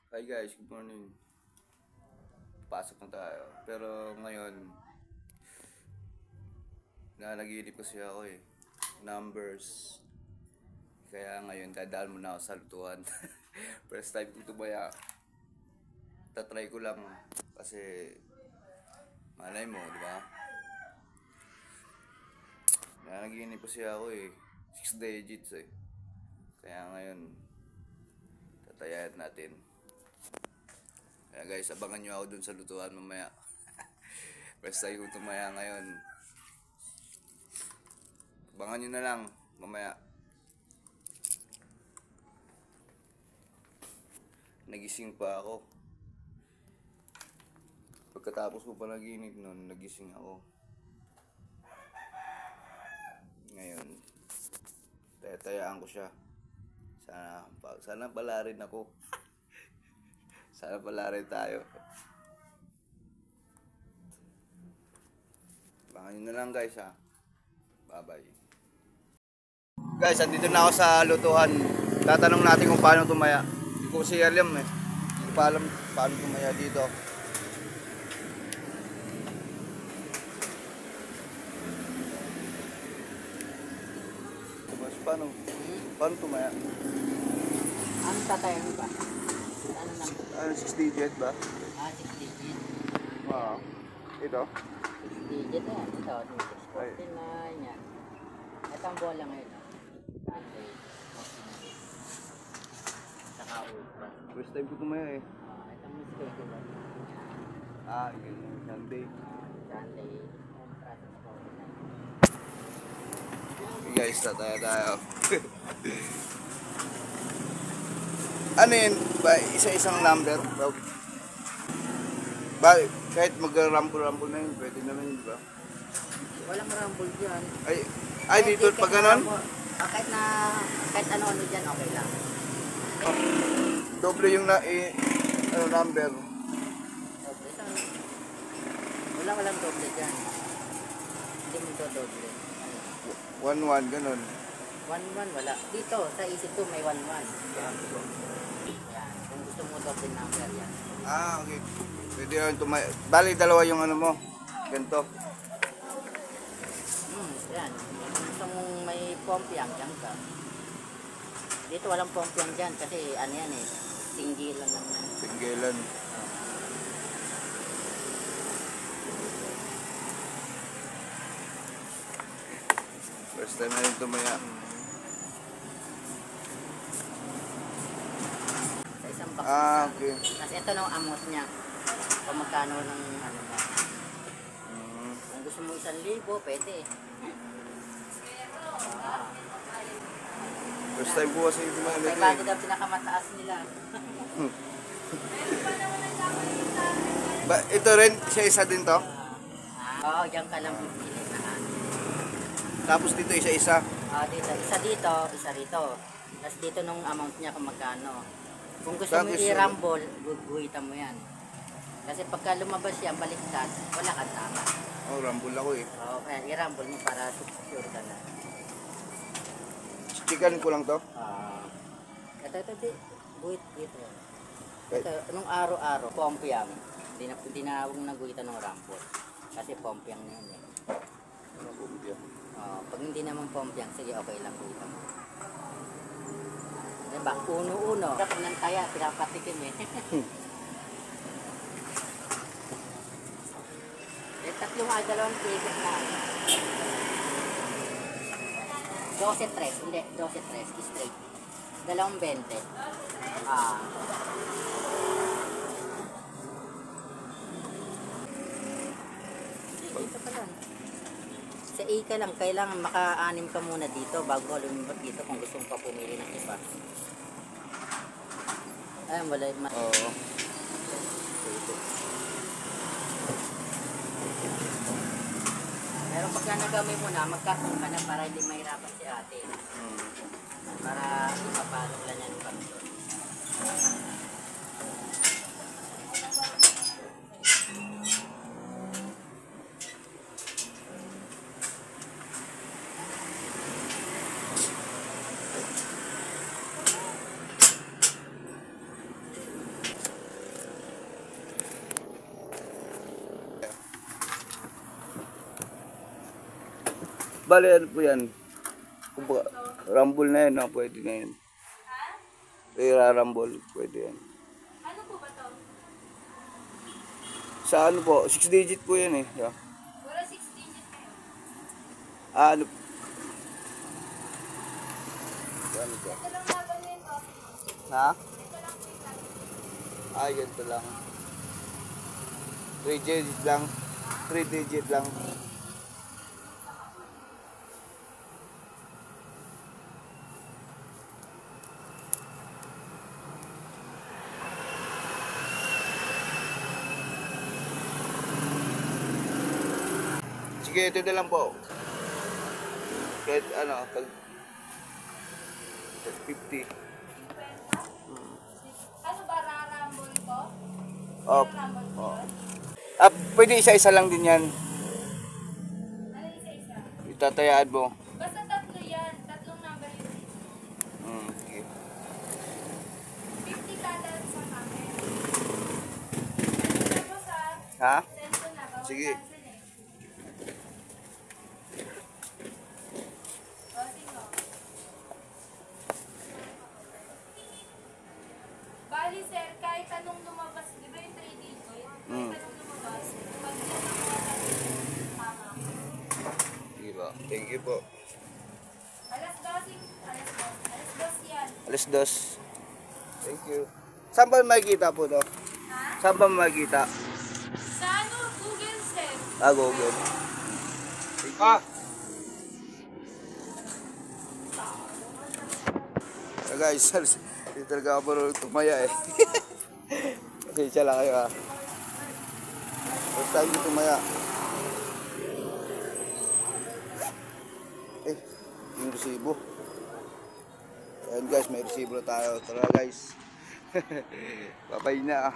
Hi guys, good morning. Pasok na tayo. Pero ngayon, nanaginip kasi ako eh. Numbers. Kaya ngayon, dadaan muna ako sa lutuan. First time ko tumaya. Tatry ko lang. Kasi, malay mo, di ba? Nanaginip kasi ako eh. 6 digits eh. Kaya ngayon, tatayain natin. Kaya guys, abangan nyo ako dun sa lutuan mamaya. First time ko tumaya ngayon. Abangan nyo na lang mamaya. Nagising pa ako. Pagkatapos ko pa naginip nun, nagising ako. Ngayon, tayaan ko siya. Sana pala rin ako. Sana pala rin tayo. Abangan nyo na lang guys ha. Bye bye. Guys, andito na ako sa lutuan. Tatanong natin kung paano tumaya. Hindi ko kasi alam eh. Hindi ko pa alam paano tumaya dito. Paano tumaya? Ang tatayan mo ba? Ano lang? Ano, 6 digit ba? 6 digit. Wow. Ito? 6 digit yan. Ito, 649 yan. Ito ang bola ngayon. Okay. Saka ultra. First time ko tumaya eh. Ito ang schedule. Yun. Sunday. Sunday. Ultra sa 49. Okay guys, tataya tayo. Ano yun? Ba, isa-isang number? Ba, kahit mag-rumble na yun, pwede naman yun, di ba? Walang rumble dyan. Ay dito, pag ganon? Kahit ano-ano dyan, okay lang. Doble yung number. Doble lang. Walang doble dyan. Hindi mo ito doble. 1-1, ganon. 1-1 wala. Dito, sa isip ko may 1-1. Yan. Kung gusto mo doble number yan. Okay. Pwede yun tumaya. Bali, dalawa yung ano mo. Ganito. Yan. Kung gusto mong may pompiang, yan ka. Dito walang pompiang dyan kasi ano yan eh. Singgilan lang yan. Singgilan. First time na rin tumaya. Sa isang box. Okay. Tapos ito na ang amount niya. Kung magkano ng ano ba. Kung gusto mo 1,000, pwede. First time ko kasi tumaya May nito bago eh. daw pinakamataas nila. Ito rin, isa din to? Oo, diyan ka lang pipili na. Tapos dito isa-isa. Dito. Isa dito, isa rito. Tapos dito nung amount niya kung magkano. Kung gusto mo Tapos, i-rumble, guguhitan mo yan. Kasi pagka lumabas yan, baliktad, wala kang tama. Rumble ako eh. Oo, kaya i-rumble mo para secure ka na. Chicken ko lang to. Ito, guhit dito. Ito, nung araw-araw, pompiang. Hindi na huwag naguhitan ng rumble. Kasi pompiang na yun eh. Pag hindi naman pompiang, sige okay lang guhitan mo. Diba? Uno-uno. Kapag nang kaya, pinapatikin eh. Tatlong ay dalawang ticket na. 12-3. Hindi, 12-3. Straight. 2.20. Dito pa lang. Sa Ika lang, kailangan maka-anim ka muna dito bago lumipat dito kung gusto mo pa pumili ng iba. Ayun, wala yung Oo. Pero pagka nagamay mo na, magkarton ka na para hindi mahirapan si ate. Para ipapalong lang yan kami doon. Bale, ano po yan? Kumbaga, rumble na yan, no? Pwede na yan. Rumble, pwede yan. Ano po ba to? Sa ano po, 6 digit po yan eh. Yeah. Wala 6 digit kayo. Ano? Ano po? Ito lang laban na yung topic. Ha? Ito lang po yung topic. Ay, ganito lang. 3 digit lang. 3 digit lang. Sige, ito na lang po. Kahit ano, tag 50. Ano ba, rarambol ko? Oh. Rarambol ko Oh. yun? Ah, pwede isa-isa lang din yan. Ano isa-isa? Itatayaan mo. Basta tatlo yan. Tatlong number yun. Sige. 50 kada sa namin. Tapos Ha? cellphone na. Bawal Sige. cancel eh. O, sino? Bali, sir, kahit anong lumabas, di ba yung 3 digit? Kahit anong lumabas, pag yan ang mga tama. Sige po. Thank you po. Alas 12 yan. Alas dos. Thank you. Saan ba makikita po to? Ha? Saan ba makikita? Sa ano? Google, sir. Ah, Google. Ah! So guys, hindi talaga ako marunong tumaya eh. Pasensya lang kayo ah. First time ko tumaya. Yung resibo. Ayan guys, may resibo na tayo. Tara guys. Babay na ah.